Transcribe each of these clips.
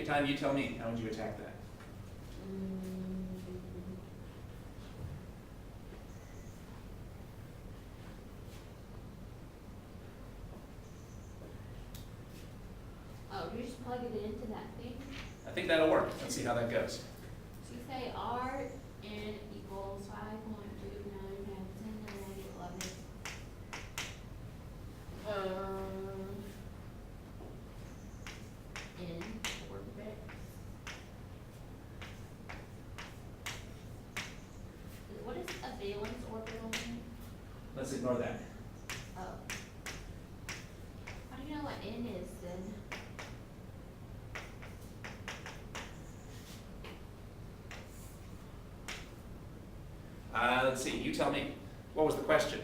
time, you tell me. How would you attack that? Oh, you just plug it into that thing? I think that'll work. Let's see how that goes. So you say R n equals 5.29 times 10 to the negative 11. N orbit. What is a valence orbital mean? Let's ignore that. Oh. How do you know what N is then? Let's see, you tell me. What was the question?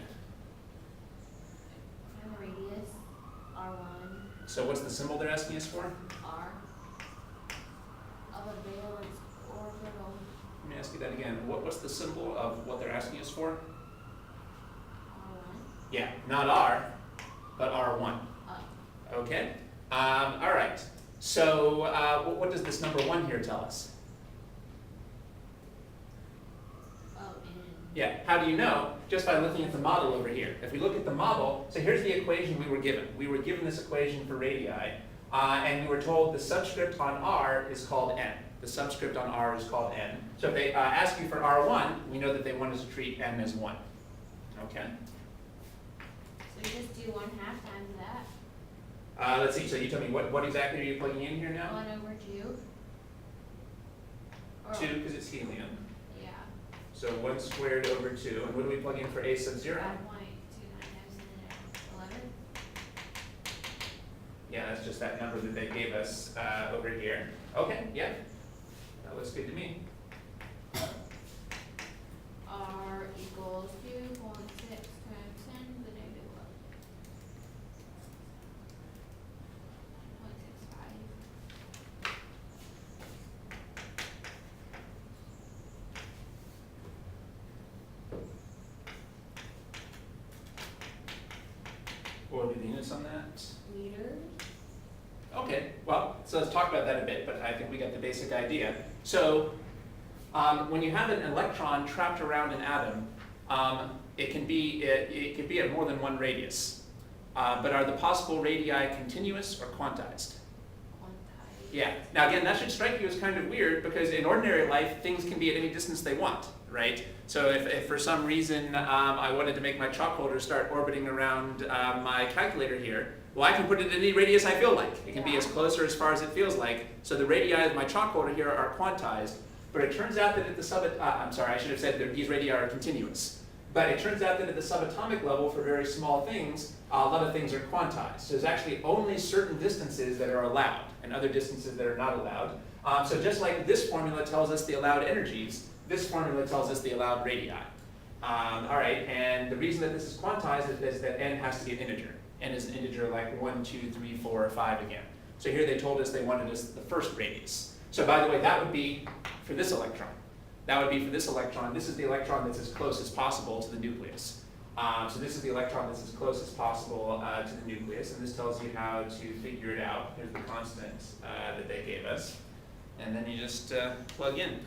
Find the radius, R1, So what's the symbol they're asking us for? R, of a valence orbital. Let me ask you that again. What's the symbol of what they're asking us for? R1. Yeah, not R, but R1. Oh. Okay. All right. So what does this number 1 here tell us? Oh, N. Yeah, how do you know? Just by looking at the model over here. If we look at the model, so here's the equation we were given. We were given this equation for radii, and we were told the subscript on R is called N. The subscript on R is called N. So if they ask you for R1, we know that they want us to treat N as 1. Okay? So you just do 1/2 times that. Let's see, so you tell me, what exactly are you plugging in here now? 1/2. Or, 2, because it's helium. yeah. So 1 squared over 2. And what do we plug in for A sub 0? 5.29 times 10 to the 11. Yeah, that's just that number that they gave us over here. Okay, yeah. That looks good to me. R equals 2.6 times 10 to the negative 11. 0.65. What would be the units on that? Meters. Okay, well, so let's talk about that a bit, but I think we got the basic idea. So when you have an electron trapped around an atom, it can be at more than one radius. But are the possible radii continuous or quantized? Quantized. Yeah. Now again, that should strike you as kind of weird because in ordinary life, things can be at any distance they want, right? So if for some reason I wanted to make my chalk holder start orbiting around my calculator here, well, I can put it at any radius I feel like. It can be as close or as far as it feels like. So the radii of my chalk holder here are quantized. But it turns out that at the I'm sorry, I should have said that these radii are continuous. But it turns out that at the subatomic level for very small things, a lot of things are quantized. So there's actually only certain distances that are allowed and other distances that are not allowed. So just like this formula tells us the allowed energies, this formula tells us the allowed radii. All right, and the reason that this is quantized is that n has to be an integer. N is an integer like 1, 2, 3, 4, or 5 again. So here they told us they wanted us the first radius. So by the way, that would be for this electron. That would be for this electron. This is the electron that's as close as possible to the nucleus. So this is the electron that's as close as possible to the nucleus, and this tells you how to figure it out. Here's the constant that they gave us. And then you just plug in.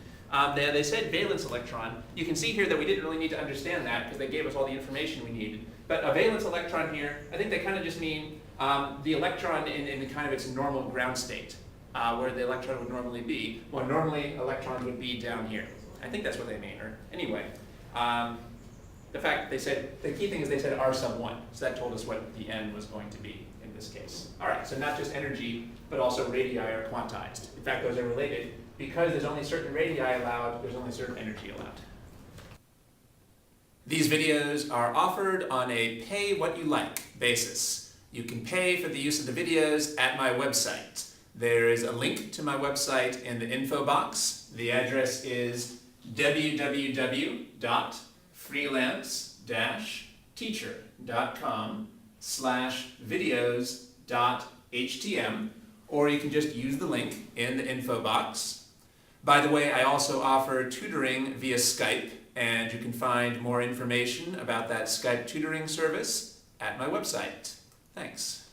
They said valence electron. You can see here that we didn't really need to understand that because they gave us all the information we needed. But a valence electron here, I think they kind of just mean the electron in kind of its normal ground state, where the electron would normally be. Well, normally electrons would be down here. I think that's what they mean. Or anyway, the fact they said, the key thing is they said R sub 1. So that told us what the n was going to be in this case. All right, so not just energy, but also radii are quantized. In fact, those are related. Because there's only certain radii allowed, there's only certain energy allowed. These videos are offered on a pay-what-you-like basis. You can pay for the use of the videos at my website. There is a link to my website in the info box. The address is www.freelance-teacher.com/videos.htm, or you can just use the link in the info box. By the way, I also offer tutoring via Skype, and you can find more information about that Skype tutoring service at my website. Thanks.